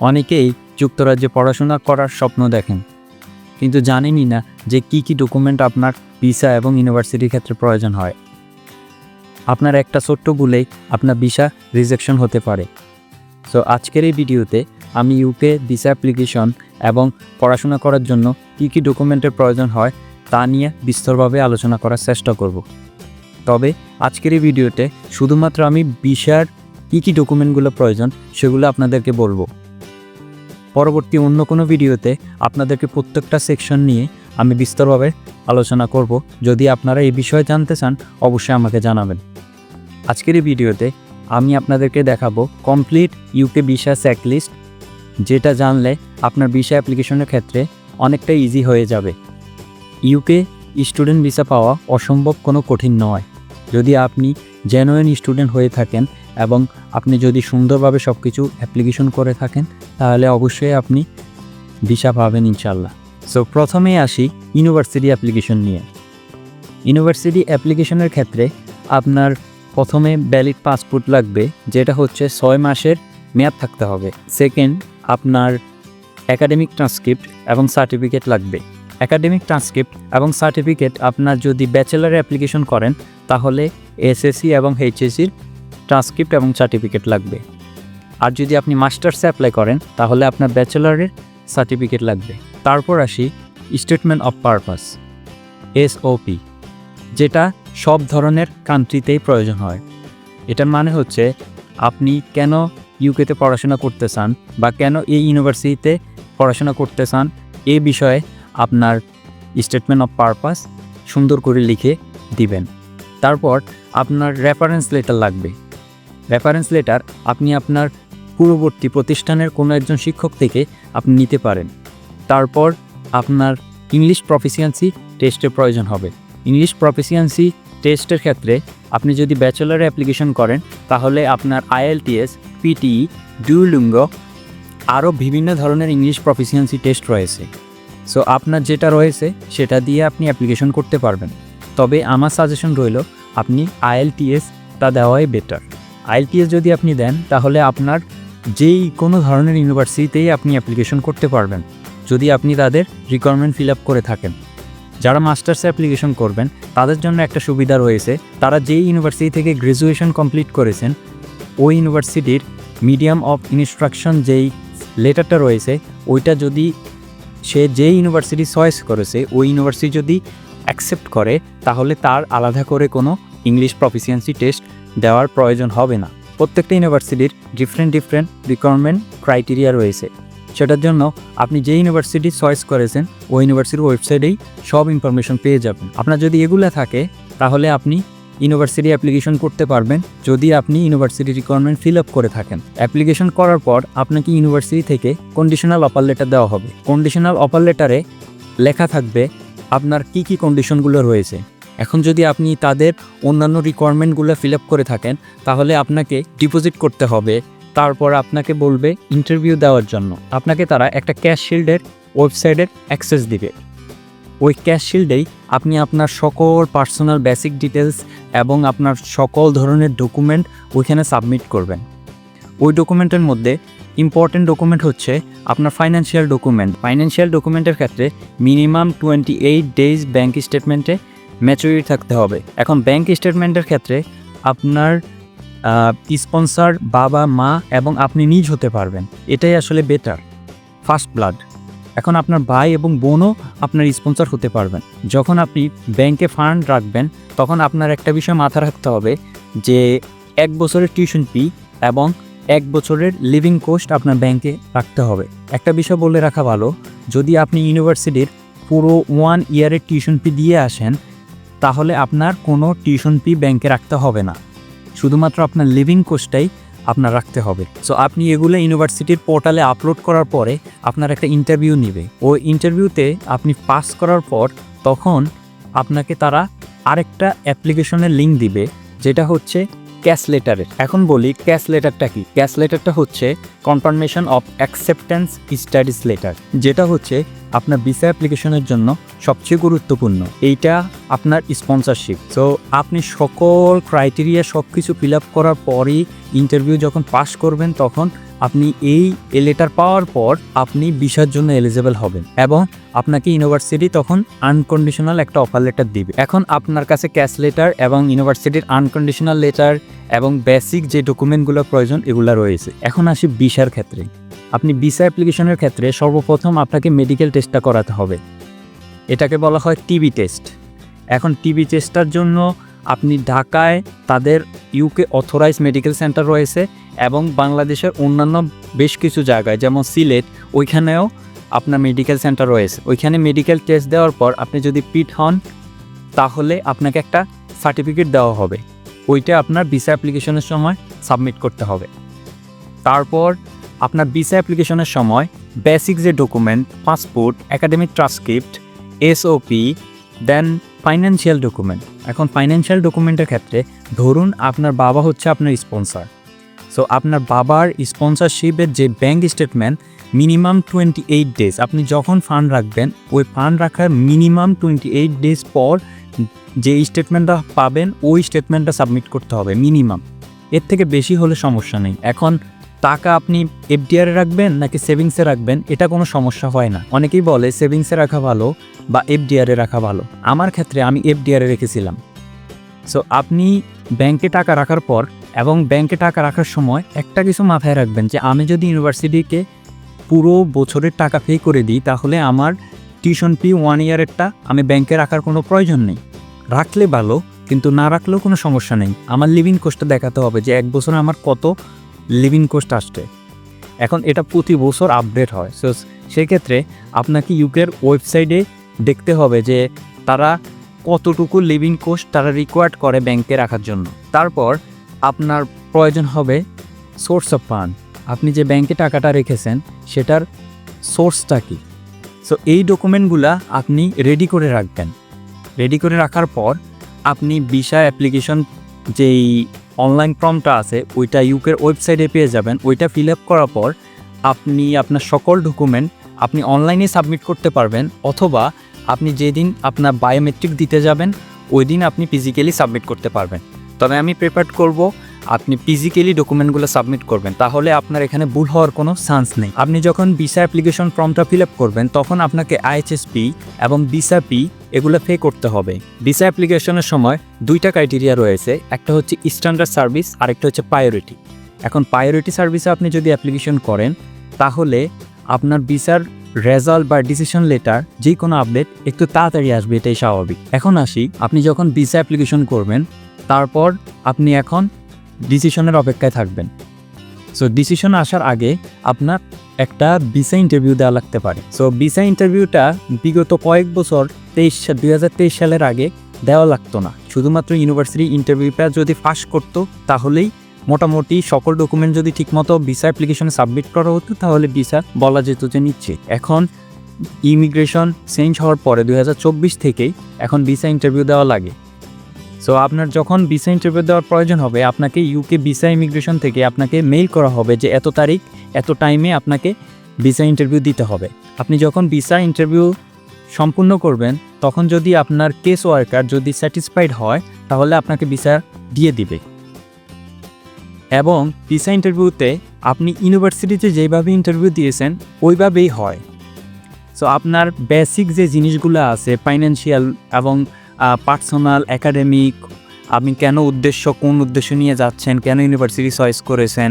অনেকেই যুক্তরাজ্যে পড়াশোনা করার স্বপ্ন দেখেন, কিন্তু জানেনই না যে কী কী ডকুমেন্ট আপনার ভিসা এবং ইউনিভার্সিটির ক্ষেত্রে প্রয়োজন হয়। আপনার একটা ছোট্ট ভুলেই আপনার ভিসা রিজেকশন হতে পারে। সো আজকের এই ভিডিওতে আমি ইউকে ভিসা অ্যাপ্লিকেশন এবং পড়াশোনা করার জন্য কী কী ডকুমেন্টের প্রয়োজন হয় তা নিয়ে বিস্তরভাবে আলোচনা করার চেষ্টা করব। তবে আজকের এই ভিডিওতে শুধুমাত্র আমি ভিসার কী কী ডকুমেন্টগুলো প্রয়োজন সেগুলো আপনাদেরকে বলবো। পরবর্তী অন্য কোনো ভিডিওতে আপনাদেরকে প্রত্যেকটা সেকশন নিয়ে আমি বিস্তরভাবে আলোচনা করব। যদি আপনারা এই বিষয়ে জানতে চান অবশ্যই আমাকে জানাবেন। আজকের এই ভিডিওতে আমি আপনাদেরকে দেখাবো কমপ্লিট ইউকে ভিসা চেকলিস্ট, যেটা জানলে আপনার ভিসা অ্যাপ্লিকেশনের ক্ষেত্রে অনেকটা ইজি হয়ে যাবে। ইউকে স্টুডেন্ট ভিসা পাওয়া অসম্ভব কোনো কঠিন নয়, যদি আপনি জেনুইন স্টুডেন্ট হয়ে থাকেন এবং আপনি যদি সুন্দরভাবে সব কিছু অ্যাপ্লিকেশন করে থাকেন তাহলে অবশ্যই আপনি ভিসা পাবেন ইনশাল্লাহ। সো প্রথমেই আসি ইউনিভার্সিটি অ্যাপ্লিকেশন নিয়ে। ইউনিভার্সিটি অ্যাপ্লিকেশনের ক্ষেত্রে আপনার প্রথমে ভ্যালিড পাসপোর্ট লাগবে, যেটা হচ্ছে 6 মাসের মেয়াদ থাকতে হবে। সেকেন্ড, আপনার একাডেমিক ট্রান্সক্রিপ্ট এবং সার্টিফিকেট লাগবে। একাডেমিক ট্রান্সক্রিপ্ট এবং সার্টিফিকেট আপনার যদি ব্যাচেলার অ্যাপ্লিকেশন করেন তাহলে এসএসসি এবং এইচএসসির ট্রান্সক্রিপ্ট এবং সার্টিফিকেট লাগবে। আর যদি আপনি মাস্টার্সে অ্যাপ্লাই করেন তাহলে আপনার ব্যাচেলারের সার্টিফিকেট লাগবে। তারপর আসি স্টেটমেন্ট অফ পারপাস, এসওপি, যেটা সব ধরনের কান্ট্রিতেই প্রয়োজন হয়। এটার মানে হচ্ছে আপনি কেন ইউকেতে পড়াশোনা করতে চান বা কেন এই ইউনিভার্সিটিতে পড়াশোনা করতে চান এই বিষয়ে আপনার স্টেটমেন্ট অফ পারপাস সুন্দর করে লিখে দিবেন। তারপর আপনার রেফারেন্স লেটার লাগবে। রেফারেন্স লেটার আপনি আপনার পূর্ববর্তী প্রতিষ্ঠানের কোনো একজন শিক্ষক থেকে আপনি নিতে পারেন। তারপর আপনার ইংলিশ প্রফিসিয়েন্সি টেস্টের প্রয়োজন হবে। ইংলিশ প্রফিসিয়েন্সি টেস্টের ক্ষেত্রে আপনি যদি ব্যাচেলার অ্যাপ্লিকেশন করেন তাহলে আপনার IELTS, PTE, ডুওলিঙ্গো আরও বিভিন্ন ধরনের ইংলিশ প্রফিসিয়েন্সি টেস্ট রয়েছে। সো আপনার যেটা রয়েছে সেটা দিয়ে আপনি অ্যাপ্লিকেশন করতে পারবেন। তবে আমার সাজেশন রইল আপনি IELTSটা দেওয়াই বেটার। IELTS যদি আপনি দেন তাহলে আপনার যেই কোনো ধরনের ইউনিভার্সিটিতেই আপনি অ্যাপ্লিকেশন করতে পারবেন, যদি আপনি তাদের রিকোয়ারমেন্ট ফিল আপ করে থাকেন। যারা মাস্টার্সে অ্যাপ্লিকেশন করবেন তাদের জন্য একটা সুবিধা রয়েছে, তারা যেই ইউনিভার্সিটি থেকে গ্র্যাজুয়েশন কমপ্লিট করেছেন ওই ইউনিভার্সিটির মিডিয়াম অফ ইনস্ট্রাকশন যেই লেটারটা রয়েছে ওইটা যদি সে যেই ইউনিভার্সিটি চয়েস করেছে ওই ইউনিভার্সিটি যদি অ্যাকসেপ্ট করে তাহলে তার আলাদা করে কোনো ইংলিশ প্রফিসিয়েন্সি টেস্ট দেওয়ার প্রয়োজন হবে না। প্রত্যেকটা ইউনিভার্সিটির ডিফারেন্ট রিকোয়ারমেন্ট ক্রাইটেরিয়া রয়েছে। সেটার জন্য আপনি যে ইউনিভার্সিটি চয়েস করেছেন ওই ইউনিভার্সিটির ওয়েবসাইটেই সব ইনফরমেশন পেয়ে যাবেন। আপনার যদি এগুলো থাকে তাহলে আপনি ইউনিভার্সিটি অ্যাপ্লিকেশন করতে পারবেন, যদি আপনি ইউনিভার্সিটি রিকোয়ারমেন্ট ফিল আপ করে থাকেন। অ্যাপ্লিকেশন করার পর আপনাকে ইউনিভার্সিটি থেকে কন্ডিশনাল অফার লেটার দেওয়া হবে। কন্ডিশনাল অফার লেটারে লেখা থাকবে আপনার কী কী কন্ডিশনগুলো রয়েছে। এখন যদি আপনি তাদের অন্যান্য রিকোয়ারমেন্টগুলো ফিল আপ করে থাকেন তাহলে আপনাকে ডিপোজিট করতে হবে। তারপর আপনাকে বলবে ইন্টারভিউ দেওয়ার জন্য। আপনাকে তারা একটা ক্যাশ শিল্ডের ওয়েবসাইটের অ্যাক্সেস দিবে। ওই ক্যাশ শিল্ডেই আপনি আপনার সকল পার্সোনাল বেসিক ডিটেলস এবং আপনার সকল ধরনের ডকুমেন্ট ওইখানে সাবমিট করবেন। ওই ডকুমেন্টের মধ্যে ইম্পর্টেন্ট ডকুমেন্ট হচ্ছে আপনার ফাইন্যান্সিয়াল ডকুমেন্ট। ফাইন্যান্সিয়াল ডকুমেন্টের ক্ষেত্রে মিনিমাম 28 ডেজ ব্যাঙ্ক স্টেটমেন্টে ম্যাচুরিটি থাকতে হবে। এখন ব্যাঙ্ক স্টেটমেন্টের ক্ষেত্রে আপনার স্পন্সর বাবা মা এবং আপনি নিজ হতে পারবেন, এটাই আসলে বেটার, ফার্স্ট ব্লাড। এখন আপনার ভাই এবং বোনও আপনার স্পন্সর হতে পারবেন। যখন আপনি ব্যাংকে ফান্ড রাখবেন তখন আপনার একটা বিষয় মাথায় রাখতে হবে যে 1 বছরের টিউশন ফি এবং 1 বছরের লিভিং কস্ট আপনার ব্যাংকে রাখতে হবে। একটা বিষয় বলে রাখা ভালো, যদি আপনি ইউনিভার্সিটির পুরো 1 ইয়ারের টিউশন ফি দিয়ে আসেন তাহলে আপনার কোনো টিউশন ফি ব্যাংকে রাখতে হবে না, শুধুমাত্র আপনার লিভিং কস্টটাই আপনার রাখতে হবে। সো আপনি এগুলো ইউনিভার্সিটির পোর্টালে আপলোড করার পরে আপনার একটা ইন্টারভিউ নেবে। ওই ইন্টারভিউতে আপনি পাস করার পর তখন আপনাকে তারা আরেকটা অ্যাপ্লিকেশনের লিঙ্ক দিবে, যেটা হচ্ছে ক্যাশ লেটারের। এখন বলি ক্যাশ লেটারটা কি। ক্যাশ লেটারটা হচ্ছে confirmation of acceptance status letter, যেটা হচ্ছে আপনার ভিসা অ্যাপ্লিকেশনের জন্য সবচেয়ে গুরুত্বপূর্ণ এইটা আপনার স্পন্সরশিপ। সো আপনি সকল ক্রাইটেরিয়া সব কিছু ফিল আপ করার পরই ইন্টারভিউ যখন পাস করবেন তখন আপনি এই লেটার পাওয়ার পর আপনি ভিসার জন্য এলিজিবল হবেন এবং আপনাকে ইউনিভার্সিটি তখন আনকন্ডিশনাল একটা অফার লেটার দিবে। এখন আপনার কাছে ক্যাশ লেটার এবং ইউনিভার্সিটির আনকন্ডিশনাল লেটার এবং বেসিক যে ডকুমেন্টগুলো প্রয়োজন এগুলো রয়েছে। এখন আসি ভিসার ক্ষেত্রে। আপনি ভিসা অ্যাপ্লিকেশনের ক্ষেত্রে সর্বপ্রথম আপনাকে মেডিকেল টেস্টটা করাতে হবে, এটাকে বলা হয় টিবি টেস্ট। এখন টিবি টেস্টটার জন্য আপনি ঢাকায় তাদের ইউকে অথরাইজ মেডিকেল সেন্টার রয়েছে এবং বাংলাদেশের অন্যান্য বেশ কিছু জায়গায় যেমন সিলেট ওইখানেও আপনার মেডিকেল সেন্টার রয়েছে। ওইখানে মেডিকেল টেস্ট দেওয়ার পর আপনি যদি ফিট হন তাহলে আপনাকে একটা সার্টিফিকেট দেওয়া হবে, ওইটা আপনার ভিসা অ্যাপ্লিকেশনের সময় সাবমিট করতে হবে। তারপর আপনার ভিসা অ্যাপ্লিকেশনের সময় বেসিক যে document passport, academic transcript, SOP, then financial document. এখন ফাইন্যান্সিয়াল ডকুমেন্টের ক্ষেত্রে ধরুন আপনার বাবা হচ্ছে আপনার স্পন্সর, সো আপনার বাবার স্পন্সরশিপের যে ব্যাঙ্ক স্টেটমেন্ট মিনিমাম 28 ডেজ, আপনি যখন ফান্ড রাখবেন ওই ফান্ড রাখার মিনিমাম 28 ডেজ পর যে স্টেটমেন্টটা পাবেন ওই স্টেটমেন্টটা সাবমিট করতে হবে মিনিমাম, এর থেকে বেশি হলে সমস্যা নেই। এখন টাকা আপনি এফডিআরে রাখবেন নাকি সেভিংসে রাখবেন এটা কোনো সমস্যা হয় না। অনেকেই বলে সেভিংসে রাখা ভালো বা এফডিআরে রাখা ভালো, আমার ক্ষেত্রে আমি এফডিআরে রেখেছিলাম। সো আপনি ব্যাংকে টাকা রাখার পর এবং ব্যাংকে টাকা রাখার সময় একটা কিছু মাথায় রাখবেন যে আমি যদি ইউনিভার্সিটিকে পুরো বছরের টাকা পে করে দিই তাহলে আমার টিউশন ফি 1 ইয়ারেরটা আমি ব্যাংকে রাখার কোনো প্রয়োজন নেই। রাখলে ভালো, কিন্তু না রাখলেও কোনো সমস্যা নেই। আমার লিভিং কস্টটা দেখাতে হবে যে এক বছরে আমার কত লিভিং কস্ট আসছে। এখন এটা প্রতি বছর আপডেট হয়, সো সেক্ষেত্রে আপনাকে ইউকের ওয়েবসাইটে দেখতে হবে যে তারা কতটুকু লিভিং কস্ট তারা রিকোয়ার্ড করে ব্যাংকে রাখার জন্য। তারপর আপনার প্রয়োজন হবে সোর্স অফ ফান্ড, আপনি যে ব্যাংকে টাকাটা রেখেছেন সেটার সোর্সটা কী। সো এই ডকুমেন্টগুলা আপনি রেডি করে রাখবেন। রেডি করে রাখার পর আপনি ভিসা অ্যাপ্লিকেশন যেই অনলাইন ফর্মটা আছে ওইটা ইউকের ওয়েবসাইটে পেয়ে যাবেন। ওইটা ফিল আপ করার পর আপনি আপনার সকল ডকুমেন্ট আপনি অনলাইনে সাবমিট করতে পারবেন, অথবা আপনি যেদিন আপনার বায়োমেট্রিক দিতে যাবেন ওই দিন আপনি ফিজিক্যালি সাবমিট করতে পারবেন। তবে আমি প্রেফার করব আপনি ফিজিক্যালি ডকুমেন্টগুলো সাবমিট করবেন, তাহলে আপনার এখানে ভুল হওয়ার কোনো চান্স নেই। আপনি যখন ভিসা অ্যাপ্লিকেশন ফর্মটা ফিল আপ করবেন তখন আপনাকে আইএইচএসপি এবং ভিসা পি এগুলো পে করতে হবে। ভিসা অ্যাপ্লিকেশনের সময় 2টা ক্রাইটেরিয়া রয়েছে, একটা হচ্ছে স্ট্যান্ডার্ড সার্ভিস আর একটা হচ্ছে প্রায়োরিটি। এখন প্রায়োরিটি সার্ভিসে আপনি যদি অ্যাপ্লিকেশন করেন তাহলে আপনার ভিসার রেজাল্ট বা ডিসিশন লেটার যে কোনো আপডেট একটু তাড়াতাড়ি আসবে, এটাই স্বাভাবিক। এখন আসি, আপনি যখন ভিসা অ্যাপ্লিকেশন করবেন তারপর আপনি এখন ডিসিশনের অপেক্ষায় থাকবেন। সো ডিসিশন আসার আগে আপনার একটা ভিসা ইন্টারভিউ দেওয়া লাগতে পারে। সো ভিসা ইন্টারভিউটা বিগত কয়েক বছর 2023 সালের আগে দেওয়া লাগতো না, শুধুমাত্র ইউনিভার্সিটি ইন্টারভিউটা যদি পাস করতো তাহলেই মোটামুটি সকল ডকুমেন্ট যদি ঠিকমতো ভিসা অ্যাপ্লিকেশনে সাবমিট করা হতো তাহলে ভিসা বলা যেত যে নিচ্ছে। এখন ইমিগ্রেশন চেঞ্জ হওয়ার পরে 2024 থেকেই এখন ভিসা ইন্টারভিউ দেওয়া লাগে। সো আপনার যখন ভিসা ইন্টারভিউ দেওয়ার প্রয়োজন হবে আপনাকে ইউকে ভিসা ইমিগ্রেশন থেকে আপনাকে মেইল করা হবে যে এত তারিখ এত টাইমে আপনাকে ভিসা ইন্টারভিউ দিতে হবে। আপনি যখন ভিসা ইন্টারভিউ সম্পূর্ণ করবেন তখন যদি আপনার কেস ওয়ার্কার যদি স্যাটিসফাইড হয় তাহলে আপনাকে ভিসা দিয়ে দিবে। এবং ভিসা ইন্টারভিউতে আপনি ইউনিভার্সিটিতে যেভাবে ইন্টারভিউ দিয়েছেন ওইভাবেই হয়। সো আপনার বেসিক যে জিনিসগুলো আছে ফাইন্যান্সিয়াল এবং পার্সোনাল, একাডেমিক, আপনি কোন উদ্দেশ্য নিয়ে যাচ্ছেন, কেন ইউনিভার্সিটি চয়েস করেছেন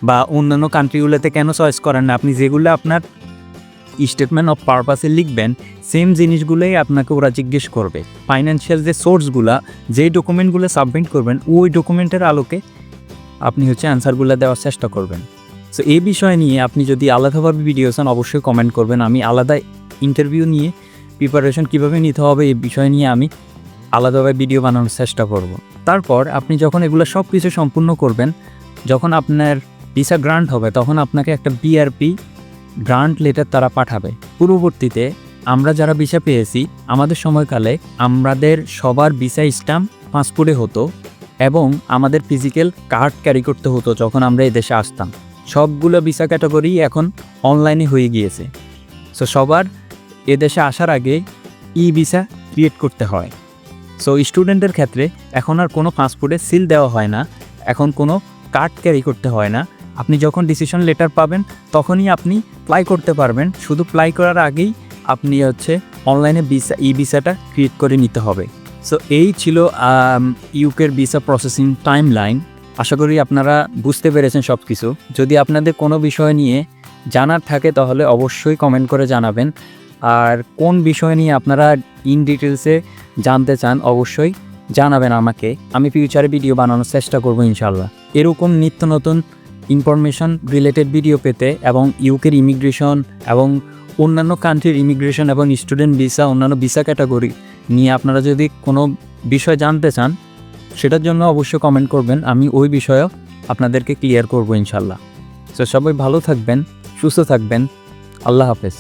বা অন্যান্য কান্ট্রিগুলোতে কেন চয়েস করেন না, আপনি যেগুলো আপনার স্টেটমেন্ট অফ পারপাসে লিখবেন সেম জিনিসগুলোই আপনাকে ওরা জিজ্ঞেস করবে। ফাইন্যান্সিয়াল যে সোর্সগুলো, যেই ডকুমেন্টগুলো সাবমিট করবেন ওই ডকুমেন্টের আলোকে আপনি অ্যান্সারগুলো দেওয়ার চেষ্টা করবেন। সো এই বিষয় নিয়ে আপনি যদি আলাদাভাবে ভিডিও চান অবশ্যই কমেন্ট করবেন। আমি আলাদা ইন্টারভিউ নিয়ে প্রিপারেশন কীভাবে নিতে হবে এই বিষয় নিয়ে আমি আলাদাভাবে ভিডিও বানানোর চেষ্টা করব। তারপর আপনি যখন এগুলো সব কিছু সম্পূর্ণ করবেন, যখন আপনার ভিসা গ্রান্ট হবে তখন আপনাকে একটা বিআরপি গ্রান্ট লেটার তারা পাঠাবে। পূর্ববর্তীতে আমরা যারা ভিসা পেয়েছি আমাদের সময়কালে আমাদের সবার ভিসা স্ট্যাম্প পাসপোর্টে হতো এবং আমাদের ফিজিক্যাল কার্ড ক্যারি করতে হতো যখন আমরা এদেশে আসতাম। সবগুলো ভিসা ক্যাটাগরি এখন অনলাইনে হয়ে গিয়েছে। সো সবার এদেশে আসার আগে ই ভিসা ক্রিয়েট করতে হয়। সো স্টুডেন্টের ক্ষেত্রে এখন আর কোনো পাসপোর্টে সিল দেওয়া হয় না, এখন কোনো কার্ড ক্যারি করতে হয় না। আপনি যখন ডিসিশন লেটার পাবেন তখনই আপনি অ্যাপ্লাই করতে পারবেন। শুধু অ্যাপ্লাই করার আগেই আপনি অনলাইনে ই ভিসাটা ক্রিয়েট করে নিতে হবে। সো এই ছিল ইউকের ভিসা প্রসেসিং টাইম লাইন। আশা করি আপনারা বুঝতে পেরেছেন সব কিছু। যদি আপনাদের কোনো বিষয় নিয়ে জানার থাকে তাহলে অবশ্যই কমেন্ট করে জানাবেন। আর কোন বিষয় নিয়ে আপনারা ইন ডিটেলসে জানতে চান অবশ্যই জানাবেন আমাকে। আমি ফিউচারে ভিডিও বানানোর চেষ্টা করব ইনশাল্লাহ। এরকম নিত্য নতুন ইনফরমেশন রিলেটেড ভিডিও পেতে এবং ইউকের ইমিগ্রেশন এবং অন্যান্য কান্ট্রির ইমিগ্রেশন এবং স্টুডেন্ট ভিসা, অন্যান্য ভিসা ক্যাটাগরি নিয়ে আপনারা যদি কোনো বিষয় জানতে চান সেটার জন্য অবশ্যই কমেন্ট করবেন। আমি ওই বিষয়েও আপনাদেরকে ক্লিয়ার করব ইনশাল্লাহ। তো সবাই ভালো থাকবেন, সুস্থ থাকবেন। আল্লাহ হাফেজ।